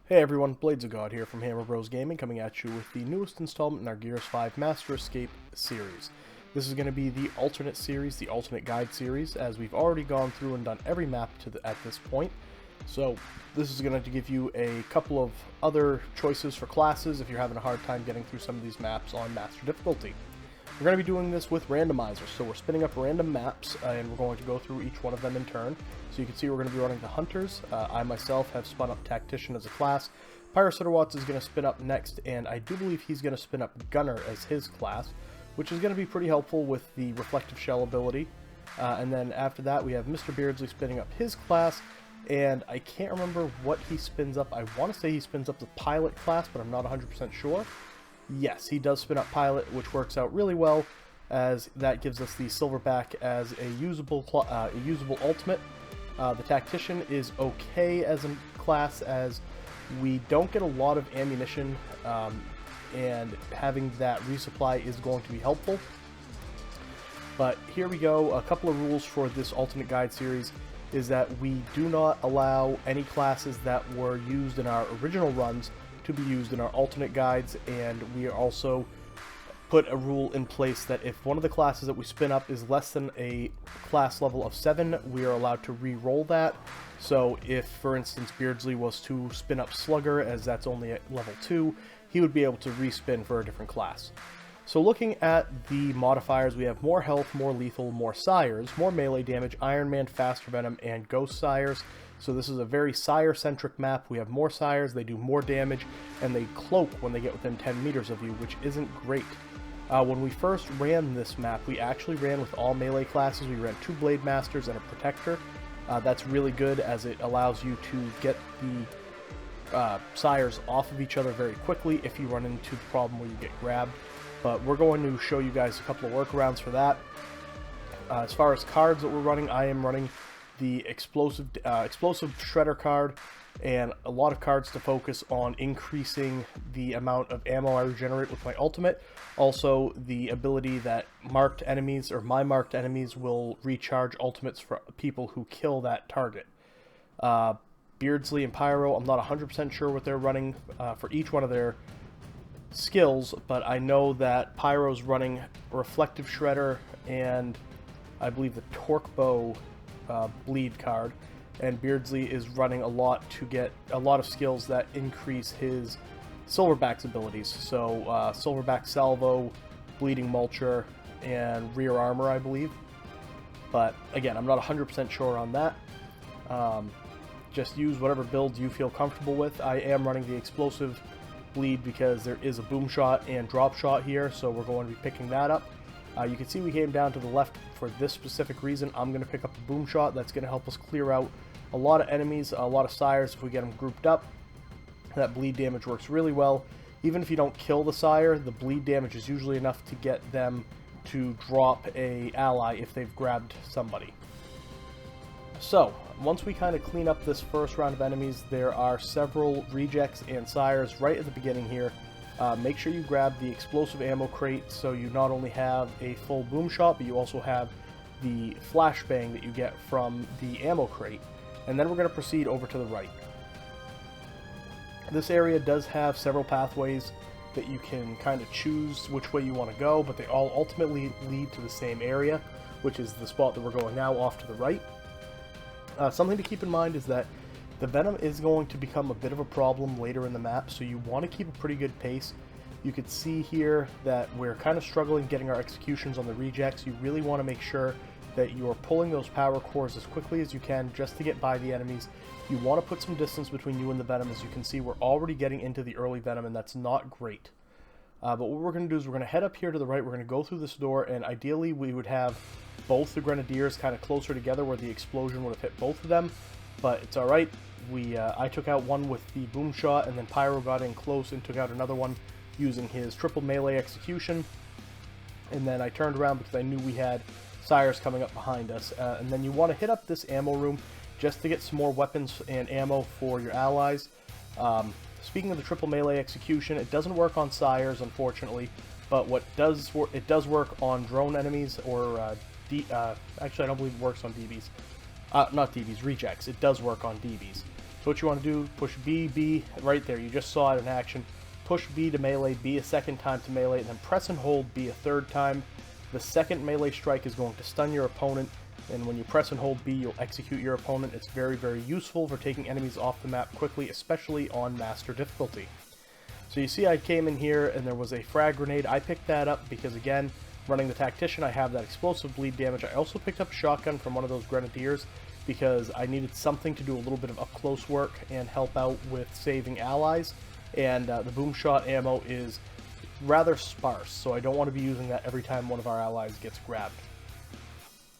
Hey everyone, Blades of God here from Hammer Bros Gaming, coming at you with the newest installment in our Gears 5 Master Escape series. This is going to be the alternate series, the alternate guide series, as we've already gone through and done every map at this point. So this is going to give you a couple of other choices for classes if you're having a hard time getting through some of these maps on Master difficulty. We're going to be doing this with randomizers, so we're spinning up random maps, and we're going to go through each one of them in turn. So you can see we're going to be running the Hunters. I myself have spun up Tactician as a class. Pyrocytowatts is going to spin up next, and I do believe he's going to spin up Gunner as his class, which is going to be pretty helpful with the Reflective Shell ability. And then after that, we have Mr. Beardsley spinning up his class, and I can't remember what he spins up. I want to say he spins up the Pilot class, but I'm not 100% sure. Yes, he does spin up Pilot, which works out really well, as that gives us the Silverback as a usable ultimate. The Tactician is okay as a class, as we don't get a lot of ammunition, and having that resupply is going to be helpful. But here we go. A couple of rules for this alternate guide series is that we do not allow any classes that were used in our original runs to be used in our alternate guides, and we also put a rule in place that if one of the classes that we spin up is less than a class level of 7, we are allowed to re-roll that. So if, for instance, Beardsley was to spin up Slugger, as that's only at level 2, he would be able to respin for a different class. So looking at the modifiers, we have more health, more lethal, more Sires, more melee damage, Iron Man, Faster Venom, and Ghost Sires. So this is a very Sire-centric map. We have more Sires, they do more damage, and they cloak when they get within 10 meters of you, which isn't great. When we first ran this map, we actually ran with all melee classes. We ran 2 Blade Masters and a Protector. That's really good, as it allows you to get the Sires off of each other very quickly if you run into the problem where you get grabbed. But we're going to show you guys a couple of workarounds for that. As far as cards that we're running, I am running the explosive shredder card, and a lot of cards to focus on increasing the amount of ammo I regenerate with my ultimate. Also, the ability that marked enemies, or my marked enemies, will recharge ultimates for people who kill that target. Beardsley and Pyro, I'm not 100% sure what they're running for each one of their skills, but I know that Pyro's running Reflective Shredder and I believe the Torque Bow bleed card, and Beardsley is running a lot to get a lot of skills that increase his Silverback's abilities. So Silverback Salvo, Bleeding Mulcher, and Rear Armor, I believe. But again, I'm not 100% sure on that. Just use whatever builds you feel comfortable with. I am running the Explosive Bleed because there is a Boomshot and Drop Shot here, so we're going to be picking that up. You can see we came down to the left for this specific reason. I'm going to pick up a Boomshot. That's going to help us clear out a lot of enemies, a lot of Sires if we get them grouped up. That bleed damage works really well. Even if you don't kill the Sire, the bleed damage is usually enough to get them to drop a ally if they've grabbed somebody. So, once we kind of clean up this first round of enemies, there are several rejects and Sires right at the beginning here. Make sure you grab the explosive ammo crate, so you not only have a full Boomshot, but you also have the flashbang that you get from the ammo crate. And then we're going to proceed over to the right. This area does have several pathways that you can kind of choose which way you want to go, but they all ultimately lead to the same area, which is the spot that we're going now, off to the right. Something to keep in mind is that the Venom is going to become a bit of a problem later in the map, so you want to keep a pretty good pace. You can see here that we're kind of struggling getting our executions on the rejects. You really want to make sure that you are pulling those power cores as quickly as you can just to get by the enemies. You want to put some distance between you and the Venom. As you can see, we're already getting into the early Venom, and that's not great. But what we're going to do is we're going to head up here to the right. We're going to go through this door, and ideally we would have both the Grenadiers kind of closer together where the explosion would have hit both of them. But it's alright. I took out one with the Boomshot, and then Pyro got in close and took out another one using his triple melee execution. And then I turned around because I knew we had Sires coming up behind us. And then you want to hit up this ammo room just to get some more weapons and ammo for your allies. Speaking of the triple melee execution, it doesn't work on Sires, unfortunately, but it does work on drone enemies, or actually I don't believe it works on DBs. Not DBs, rejects. It does work on DBs. So what you want to do, push B, B, right there, you just saw it in action. Push B to melee, B a second time to melee, and then press and hold B a third time. The second melee strike is going to stun your opponent, and when you press and hold B, you'll execute your opponent. It's very, very useful for taking enemies off the map quickly, especially on Master difficulty. So you see I came in here and there was a frag grenade. I picked that up because, again, running the Tactician, I have that explosive bleed damage. I also picked up a shotgun from one of those Grenadiers because I needed something to do a little bit of up-close work and help out with saving allies. And the Boomshot ammo is rather sparse, so I don't want to be using that every time one of our allies gets grabbed.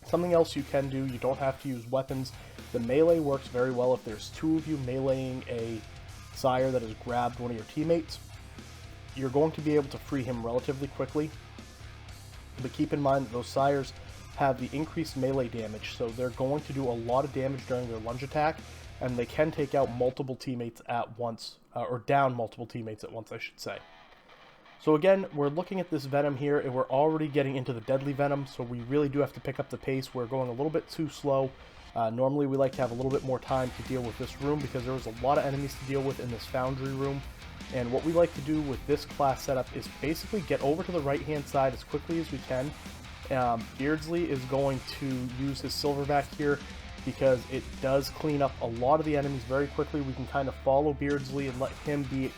Something else you can do, you don't have to use weapons. The melee works very well if there's two of you meleeing a Sire that has grabbed one of your teammates. You're going to be able to free him relatively quickly, but keep in mind that those Sires have the increased melee damage, so they're going to do a lot of damage during their lunge attack, and they can take out multiple teammates at once, or down multiple teammates at once, I should say. So again, we're looking at this Venom here, and we're already getting into the deadly Venom, so we really do have to pick up the pace. We're going a little bit too slow. Normally we like to have a little bit more time to deal with this room because there was a lot of enemies to deal with in this foundry room. And what we like to do with this class setup is basically get over to the right hand side as quickly as we can. Beardsley is going to use his silverback here because it does clean up a lot of the enemies very quickly. We can kind of follow Beardsley and let him be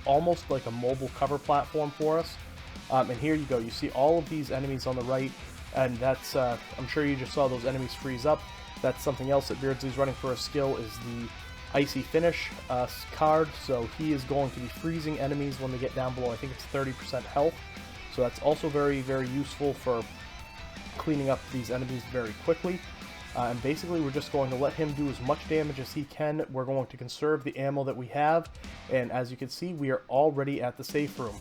almost like a mobile cover platform for us. And here you go, you see all of these enemies on the right, and that's, I'm sure you just saw those enemies freeze up. That's something else that Beardsley's running for a skill, is the Icy Finish card, so he is going to be freezing enemies when they get down below, I think it's 30% health. So that's also very, very useful for cleaning up these enemies very quickly. And basically we're just going to let him do as much damage as he can. We're going to conserve the ammo that we have, and as you can see, we are already at the safe room.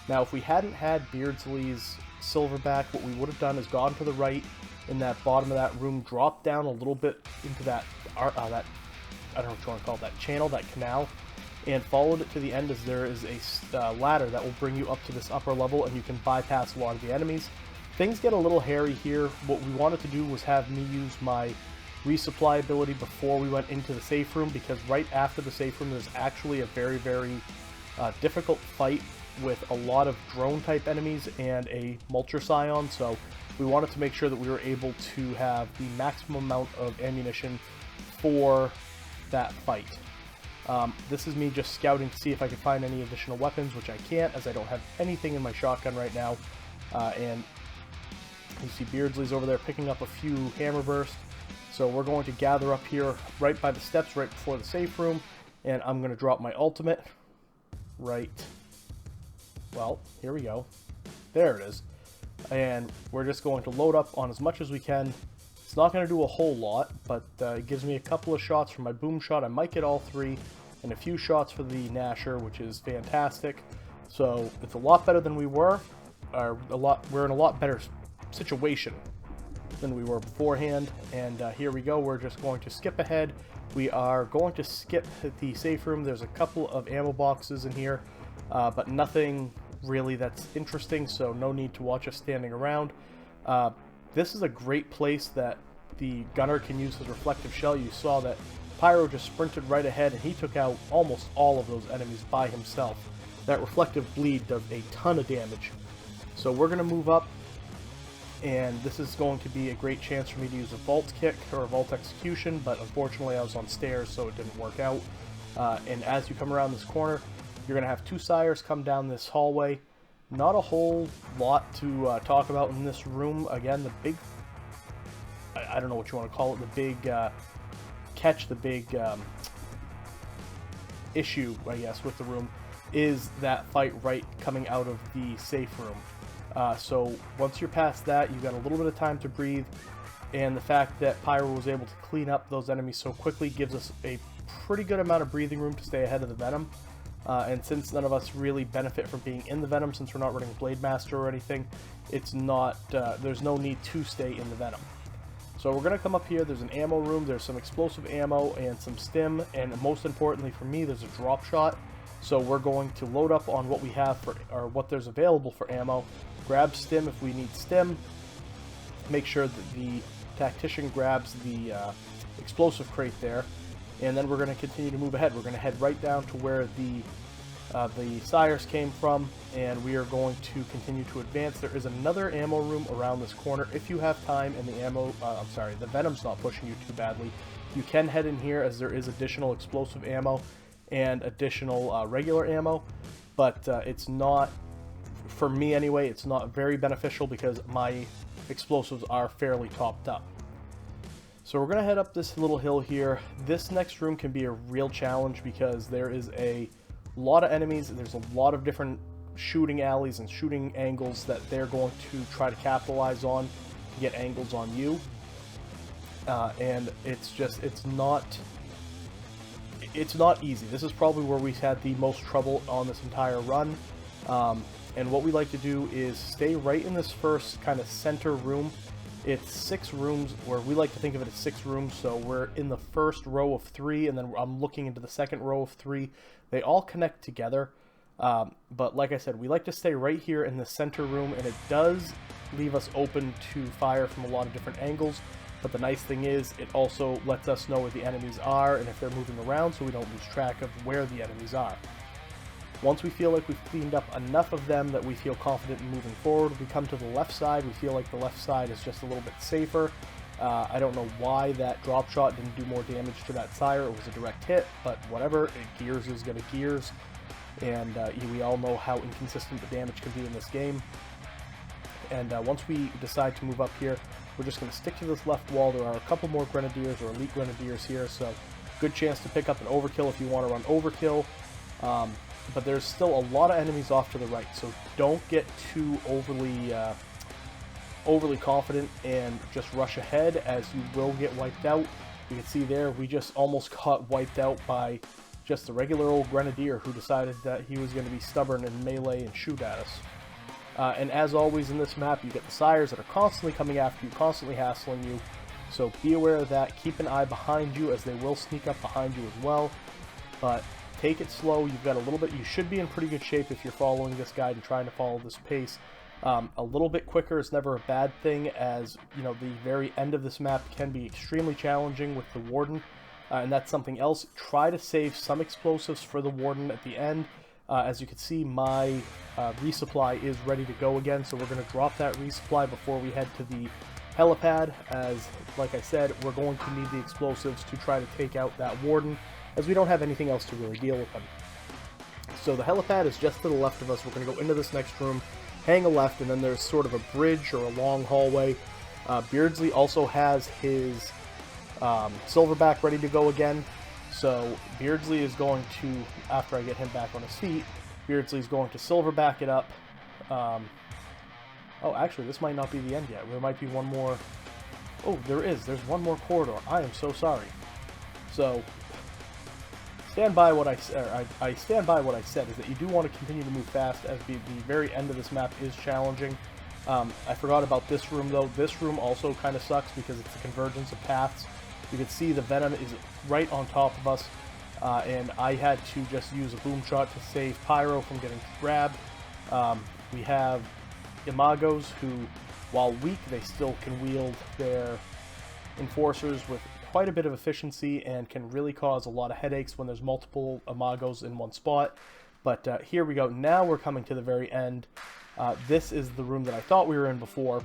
Now, if we hadn't had Beardsley's silverback, what we would have done is gone to the right in that bottom of that room, dropped down a little bit into that, I don't know what you want to call it, that channel, that canal, and followed it to the end, as there is a ladder that will bring you up to this upper level, and you can bypass a lot of the enemies. Things get a little hairy here. What we wanted to do was have me use my resupply ability before we went into the safe room, because right after the safe room there's actually a very, very difficult fight with a lot of drone type enemies and a Mulcher Scion, so we wanted to make sure that we were able to have the maximum amount of ammunition for that fight. This is me just scouting to see if I can find any additional weapons, which I can't, as I don't have anything in my shotgun right now. And you see Beardsley's over there picking up a few hammer bursts. So we're going to gather up here right by the steps right before the safe room, and I'm going to drop my ultimate right, well, here we go. There it is. And we're just going to load up on as much as we can. It's not going to do a whole lot, but it gives me a couple of shots from my boom shot. I might get all three, and a few shots for the Nasher, which is fantastic. So it's a lot better than we were. We're in a lot better situation than we were beforehand. And here we go. We're just going to skip ahead. We are going to skip the safe room. There's a couple of ammo boxes in here, but nothing really that's interesting, so no need to watch us standing around. This is a great place that the gunner can use his reflective shell. You saw that Pyro just sprinted right ahead and he took out almost all of those enemies by himself. That reflective bleed does a ton of damage. So we're going to move up, and this is going to be a great chance for me to use a vault kick or a vault execution, but unfortunately I was on stairs, so it didn't work out. And as you come around this corner, you're going to have two Sires come down this hallway. Not a whole lot to talk about in this room. Again, the big, I don't know what you want to call it, the big catch, the big issue, I guess, with the room is that fight right coming out of the safe room. So once you're past that, you've got a little bit of time to breathe, and the fact that Pyro was able to clean up those enemies so quickly gives us a pretty good amount of breathing room to stay ahead of the Venom. And since none of us really benefit from being in the Venom, since we're not running Blade Master or anything, it's not, there's no need to stay in the Venom. So we're going to come up here. There's an ammo room, there's some explosive ammo and some stim, and most importantly for me, there's a drop shot. So we're going to load up on what we have for, or what there's available for ammo, grab stim if we need stim, make sure that the Tactician grabs the explosive crate there, and then we're going to continue to move ahead. We're going to head right down to where the Sires came from, and we are going to continue to advance. There is another ammo room around this corner. If you have time and the Venom's not pushing you too badly, you can head in here, as there is additional explosive ammo and additional regular ammo, but it's not, for me anyway, it's not very beneficial because my explosives are fairly topped up. So we're going to head up this little hill here. This next room can be a real challenge because there is a lot of enemies, and there's a lot of different shooting alleys and shooting angles that they're going to try to capitalize on to get angles on you. And it's not easy. This is probably where we've had the most trouble on this entire run. And what we like to do is stay right in this first kind of center room. It's 6 rooms, where we like to think of it as 6 rooms, so we're in the first row of 3, and then I'm looking into the second row of 3. They all connect together, but like I said, we like to stay right here in the center room, and it does leave us open to fire from a lot of different angles, but the nice thing is it also lets us know where the enemies are and if they're moving around, so we don't lose track of where the enemies are. Once we feel like we've cleaned up enough of them that we feel confident in moving forward, we come to the left side. We feel like the left side is just a little bit safer. I don't know why that drop shot didn't do more damage to that Sire. It was a direct hit, but whatever. Gears is going to gears, and we all know how inconsistent the damage can be in this game. And once we decide to move up here, we're just going to stick to this left wall. There are a couple more Grenadiers or Elite Grenadiers here, so good chance to pick up an overkill if you want to run overkill. But there's still a lot of enemies off to the right, so don't get too overly confident and just rush ahead, as you will get wiped out. You can see there, we just almost got wiped out by just a regular old Grenadier who decided that he was going to be stubborn and melee and shoot at us. And as always in this map, you get the Sires that are constantly coming after you, constantly hassling you, so be aware of that. Keep an eye behind you, as they will sneak up behind you as well, but take it slow. You've got a little bit, you should be in pretty good shape if you're following this guide and trying to follow this pace. A little bit quicker is never a bad thing, as you know, the very end of this map can be extremely challenging with the Warden, and that's something else. Try to save some explosives for the Warden at the end. As you can see, my resupply is ready to go again, so we're going to drop that resupply before we head to the helipad, as like I said, we're going to need the explosives to try to take out that Warden, as we don't have anything else to really deal with them. So the helipad is just to the left of us. We're going to go into this next room, hang a left, and then there's sort of a bridge or a long hallway. Beardsley also has his silverback ready to go again. So Beardsley is going to, after I get him back on his feet, Beardsley is going to silverback it up. Oh, actually, this might not be the end yet. There might be one more. Oh, there is. There's one more corridor. I am so sorry. So stand by what I stand by what I said, is that you do want to continue to move fast, as the very end of this map is challenging. I forgot about this room though. This room also kind of sucks because it's a convergence of paths. You can see the Venom is right on top of us, and I had to just use a Boomshot to save Pyro from getting grabbed. We have Imagos who, while weak, they still can wield their Enforcers with quite a bit of efficiency and can really cause a lot of headaches when there's multiple Imagos in one spot. But here we go. Now we're coming to the very end. This is the room that I thought we were in before.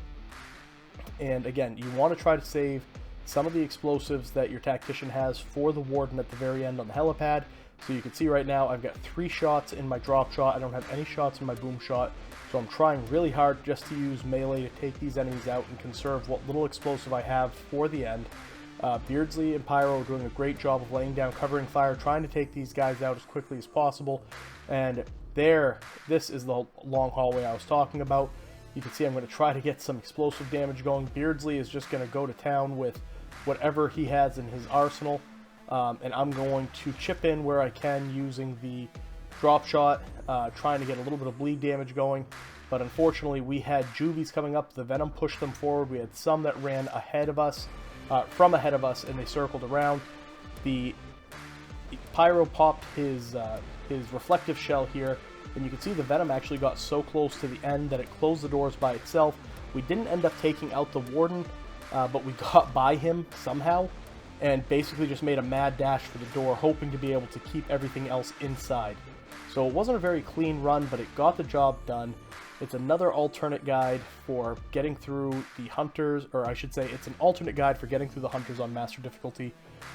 And again, you want to try to save some of the explosives that your tactician has for the Warden at the very end on the helipad. So you can see right now I've got 3 shots in my drop shot. I don't have any shots in my boom shot. So I'm trying really hard just to use melee to take these enemies out and conserve what little explosive I have for the end. Beardsley and Pyro are doing a great job of laying down covering fire, trying to take these guys out as quickly as possible. And this is the long hallway I was talking about. You can see I'm going to try to get some explosive damage going. Beardsley is just going to go to town with whatever he has in his arsenal. And I'm going to chip in where I can using the drop shot, trying to get a little bit of bleed damage going. But unfortunately, we had Juvies coming up. The Venom pushed them forward. We had some that ran ahead of us, from ahead of us, and they circled around. The Pyro popped his reflective shell here, and you can see the Venom actually got so close to the end that it closed the doors by itself. We didn't end up taking out the Warden, but we got by him somehow. and basically just made a mad dash for the door, hoping to be able to keep everything else inside. So it wasn't a very clean run, but it got the job done. It's another alternate guide for getting through the hunters, or I should say it's an alternate guide for getting through the hunters on master difficulty.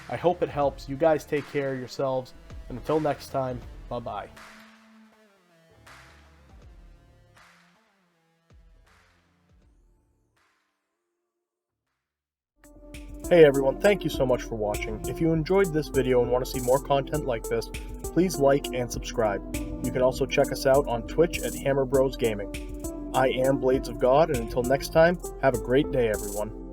I hope it helps. You guys take care of yourselves, and until next time, bye-bye. Hey everyone, thank you so much for watching. If you enjoyed this video and want to see more content like this, please like and subscribe. You can also check us out on Twitch at Hammer Bros Gaming. I am Blades of God, and until next time, have a great day everyone.